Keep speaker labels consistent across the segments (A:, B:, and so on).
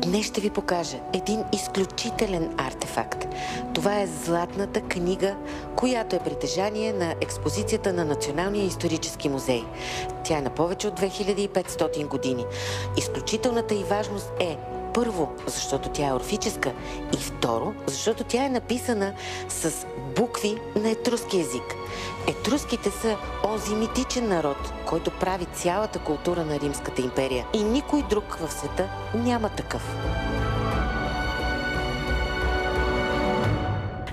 A: Днес ще ви покажа един изключителен артефакт. Това е златната книга, която е притежание на експозицията на Националния исторически музей. Тя е на повече от 2500 години. Изключителната й важност е: първо, защото тя е орфическа, и второ, защото тя е написана с букви на етруски език. Етруските са онзи митичен народ, който прави цялата култура на Римската империя. И никой друг в света няма такъв.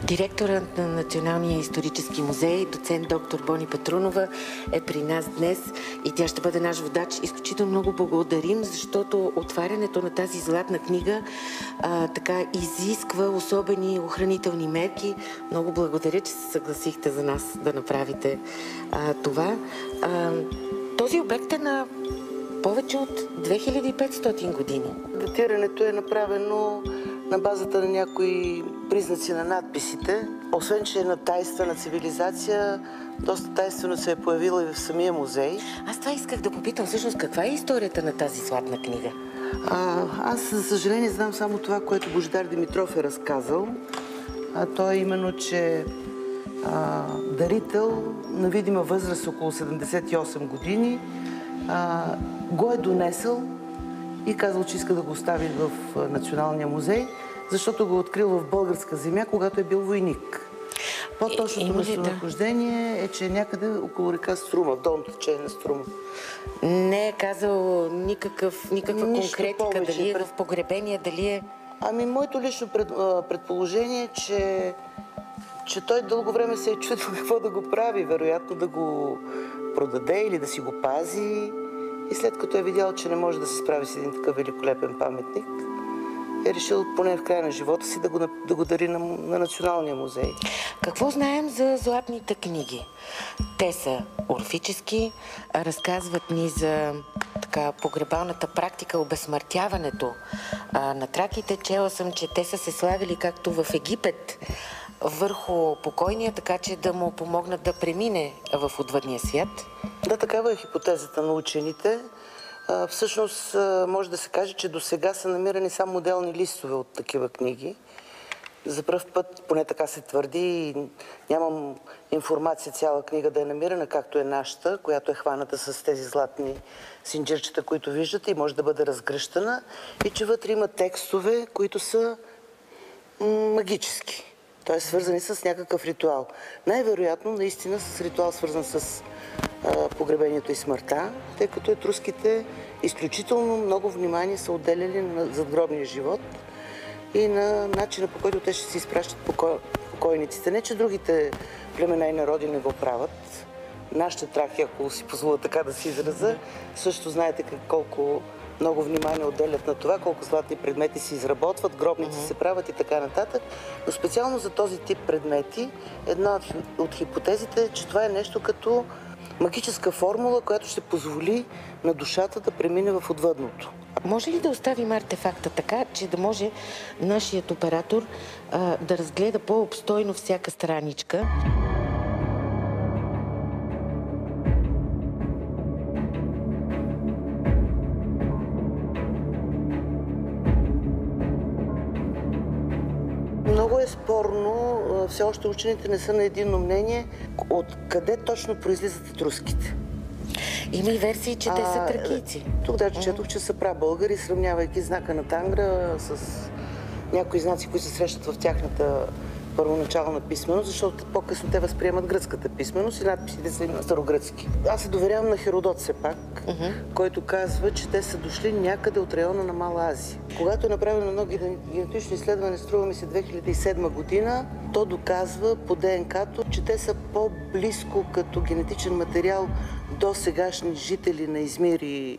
A: Директорът на Националния исторически музей, доцент доктор Бони Петрунова, е при нас днес и тя ще бъде наш водач. Изключително много благодарим, защото отварянето на тази златна книга така изисква особени охранителни мерки. Много благодаря, че се съгласихте за нас да направите това. Този обект е на повече от 2500 години.
B: Датирането е направено на базата на някои признаци на надписите. Освен, че е на тайнствена цивилизация, доста тайнствено се е появила и в самия музей.
A: Аз това исках да попитам, всъщност, каква е историята на тази златна книга?
B: Аз, за съжаление, знам само това, което Божидар Димитров е разказал. То е именно, че дарител на видима възраст около 78 години го е донесъл и казал, че иска да го остави в Националния музей, защото го е открил в българска земя, когато е бил войник. По-точното местонахождение е, че е някъде около река Струма, в долното течение на Струма.
A: Не е казал никаква конкретика,
B: повече.
A: дали е в погребение, дали е...
B: Моето лично предположение е, че той дълго време се е чудил какво да го прави. Вероятно да го продаде или да си го пази. И след като е видял, че не може да се справи с един такъв великолепен паметник, е решил поне в края на живота си да го дари на Националния музей.
A: Какво знаем за златните книги? Те са орфически, разказват ни за погребалната практика, обезсмъртяването на траките. Чела съм, че те са се славили както в Египет върху покойния, така че да му помогнат да премине в отвъдния свят.
B: Да, такава е хипотезата на учените. Всъщност може да се каже, че до сега са намирани само отделни листове от такива книги. За пръв път, поне така се твърди, и нямам информация цяла книга да е намирана, както е нашата, която е хваната с тези златни синджирчета, които виждате, и може да бъде разгръщана, и че вътре има текстове, които са магически, т.е. свързани с някакъв ритуал. Най-вероятно, наистина, с ритуал, свързан с погребението и смъртта, тъй като етруските изключително много внимание са отделяли на задгробния живот и на начина, по който те ще си изпращат покойниците. Не, че другите племена и народи не го правят. Нашите трахи, ако си позволя така да се израза, също знаете колко много внимание отделят на това, колко златни предмети се изработват, гробници се правят и така нататък. Но специално за този тип предмети, една от хипотезите е, че това е нещо като магическа формула, която ще позволи на душата да премине в отвъдното.
A: Може ли да оставим артефакта така, че да може нашият оператор да разгледа по-обстойно всяка страничка?
B: Много е спорно, все още учените не са на единно мнение, откъде точно произлизат етруските.
A: Има и версии, че те са тракийци.
B: Тук даже четох, че са прабългари, сравнявайки знака на Тангра с някои знаци, които се срещат в тяхната първоначална писменост, защото по-късно те възприемат гръцката писменост и надписите са на старогръцки. Аз се доверявам на Херодот все пак, който казва, че те са дошли някъде от района на Мала Азия. Когато е направено едно генетично изследване, струва ми се 2007 година, то доказва по ДНК-то, че те са по-близко като генетичен материал до сегашни жители на Измир и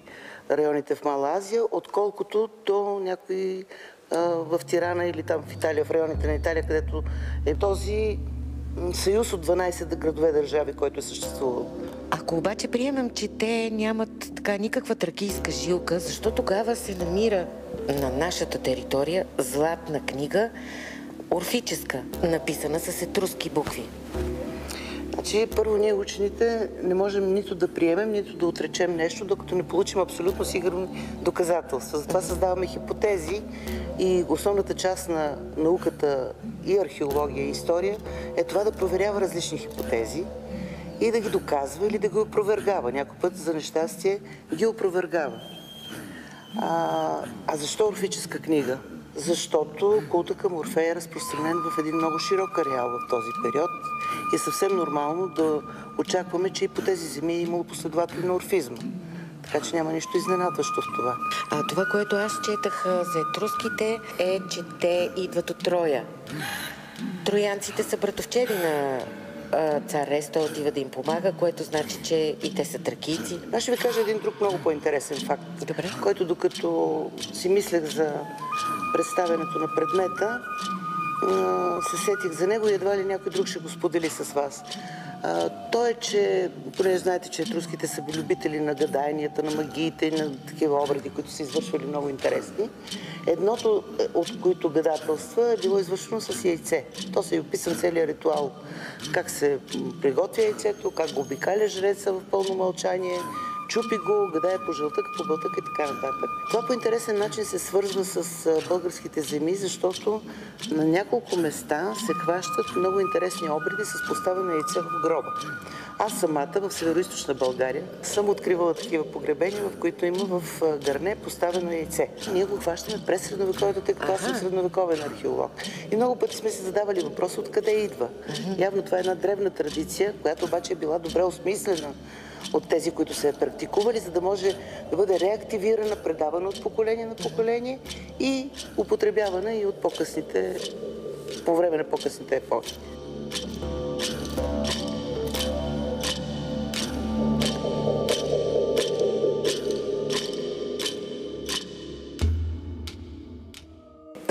B: районите в Мала Азия, отколкото до някои в Тирана или там в Италия, в районите на Италия, където е този съюз от 12 градове държави, който е съществувал.
A: Ако обаче приемем, че те нямат никаква тракийска жилка, защо тогава се намира на нашата територия златна книга, орфическа, написана с етруски букви?
B: Значи, първо ние учените не можем нито да приемем, нито да отречем нещо, докато не получим абсолютно сигурни доказателства. Затова създаваме хипотези и основната част на науката и археология и история е това да проверява различни хипотези и да ги доказва или да ги опровергава. Някой път, за нещастие, ги опровергава. А защо орфическа книга? Защото култа към Орфея е разпространен в един много широк ареал в този период и е съвсем нормално да очакваме, че и по тези земи е имало последователи на орфизма. Така че няма нищо изненадващо в това.
A: Това, което аз четах за етруските, е, че те идват от Троя. Троянците са братовчеди на цар Рес, той отива да им помага, което значи, че и те са тракийци.
B: Аз ще ви кажа един друг много по-интересен факт, който докато си мислех за представянето на предмета, се сетих за него и едва ли някой друг ще го сподели с вас. То е, че, понеже знаете, че етруските са любители на гадаенията, на магиите и на такива обреди, които са извършвали много интересни. Едното от които гадателства е било извършено с яйце. То се е описан целият ритуал. Как се приготвя яйцето, как го обикаля жреца в пълно мълчание, чупи го, гадае по жълтъка, по бълтъка и така нататък. Това по интересен начин се свързва с българските земи, защото на няколко места се хващат много интересни обреди с поставено яйце в гроба. Аз самата в Североизточна България съм откривала такива погребения, в които има в гърне поставено яйце. Ние го хващаме през средновековието, тъй като аз съм средновековен археолог. И много пъти сме се задавали въпроса откъде идва. Явно това е една древна традиция, която обаче е била добре осмислена от тези, които се е практикували, за да може да бъде реактивирана, предавана от поколение на поколение и употребявана и от по-късните, по време на по-късните епохи.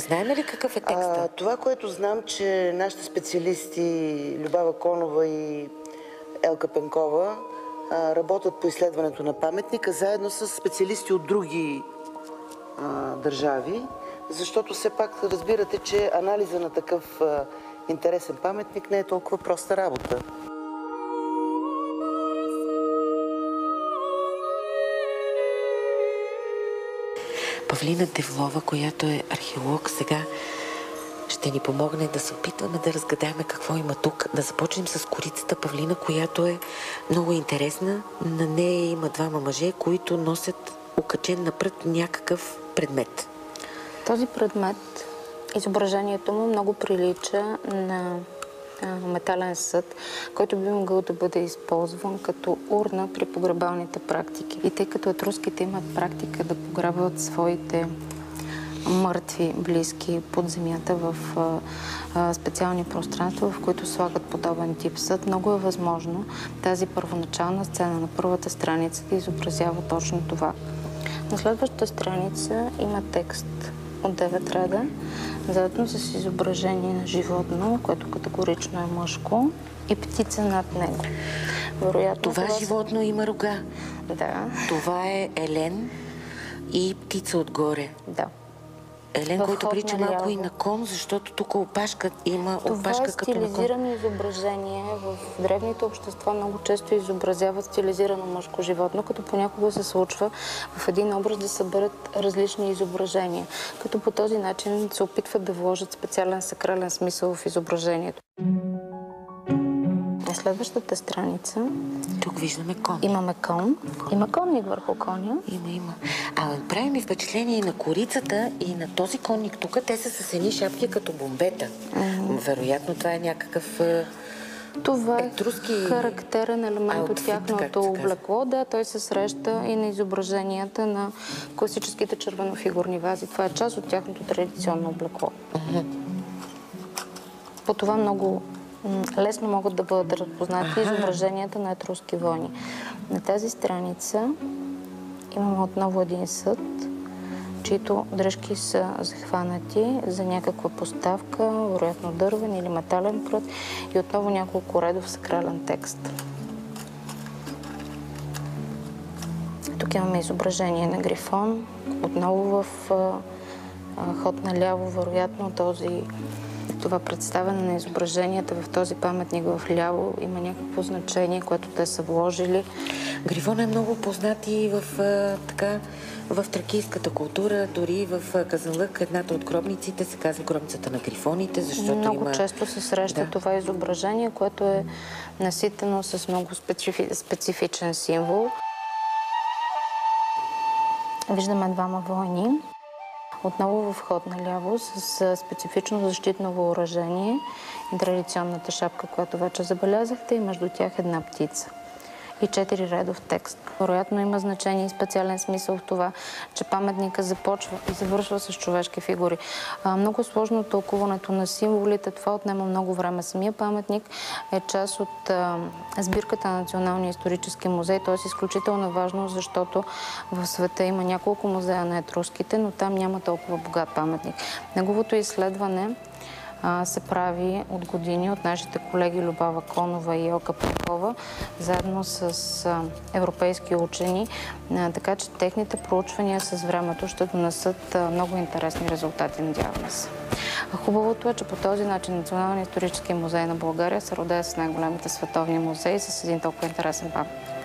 A: Знаем ли какъв е текста?
B: Това, което знам, че нашите специалисти Любава Конова и Елка Пенкова работят по изследването на паметника, заедно с специалисти от други държави, защото все пак разбирате, че анализа на такъв интересен паметник не е толкова проста работа.
A: Павлина Девлова, която е археолог, сега ще ни помогне да се опитваме да разгадаем какво има тук. Да започнем с корицата, Павлина, която е много интересна. На нея има двама мъже, които носят окачен на прът някакъв предмет.
C: Този предмет, изображението му много прилича на метален съд, който би могъл да бъде използван като урна при погребалните практики. И тъй като етруските имат практика да погребват своите мъртви, близки под земята в специални пространства, в които слагат подобен тип съд, много е възможно тази първоначална сцена на първата страница да изобразява точно това. На следващата страница има текст от 9 реда, заедно с изображение на животно, което категорично е мъжко, и птица над него. Вероятно,
A: това животно има рога.
C: Да.
A: Това е елен и птица отгоре.
C: Да.
A: Елен, който прилича малко и на кон, защото тук опашка има опашка като на кон.
C: Това е стилизирано изображение. В древните общества много често изобразяват стилизирано мъжко животно, като понякога се случва в един образ да съберат различни изображения, като по този начин се опитват да вложат специален сакрален смисъл в изображението. На следващата страница
A: тук виждаме кон.
C: Имаме кон. Има конник върху коня.
A: Има. Прави ми впечатление и на корицата, и на този конник тук. Те са с едни шапки като бомбета. Вероятно това е някакъв
C: това е
A: етруски
C: характерен елемент от тяхното облекло. Да, той се среща и на изображенията на класическите червенофигурни вази. Това е част от тяхното традиционно облекло. По това много лесно могат да бъдат разпознати изображенията на етруски войни. На тази страница имаме отново един съд, чието дръжки са захванати за някаква поставка, вероятно дървен или метален прът, и отново няколко редов сакрален текст. Тук имаме изображение на грифон, отново в ход наляво, вероятно това представяне на изображенията в този паметник в ляво има някакво значение, което те са вложили.
A: Грифон е много познат и в тракийската култура, дори в Казанлък, едната от гробниците се казва гробницата на грифоните, защото
C: много често се среща това изображение, което е наситено с много специфичен символ. Виждаме двама войни. Отново в ход наляво с специфично защитно въоръжение и традиционната шапка, която вече забелязахте, и между тях една птица и 4 редов текст. Вероятно има значение и специален смисъл в това, че паметника започва и завършва с човешки фигури. Много сложно тълкуването на символите, това отнема много време. Самия паметник е част от сбирката на Националния исторически музей. Той е изключително важно, защото в света има няколко музея на етруските, но там няма толкова богат паметник. Неговото изследване се прави от години от нашите колеги Любава Конова и Елка Петкова, заедно с европейски учени, така че техните проучвания с времето ще донесат много интересни резултати, надяваме се. Хубавото е, че по този начин Националният исторически музей на България се родее с най-големите световни музеи с един толкова интересен паметник.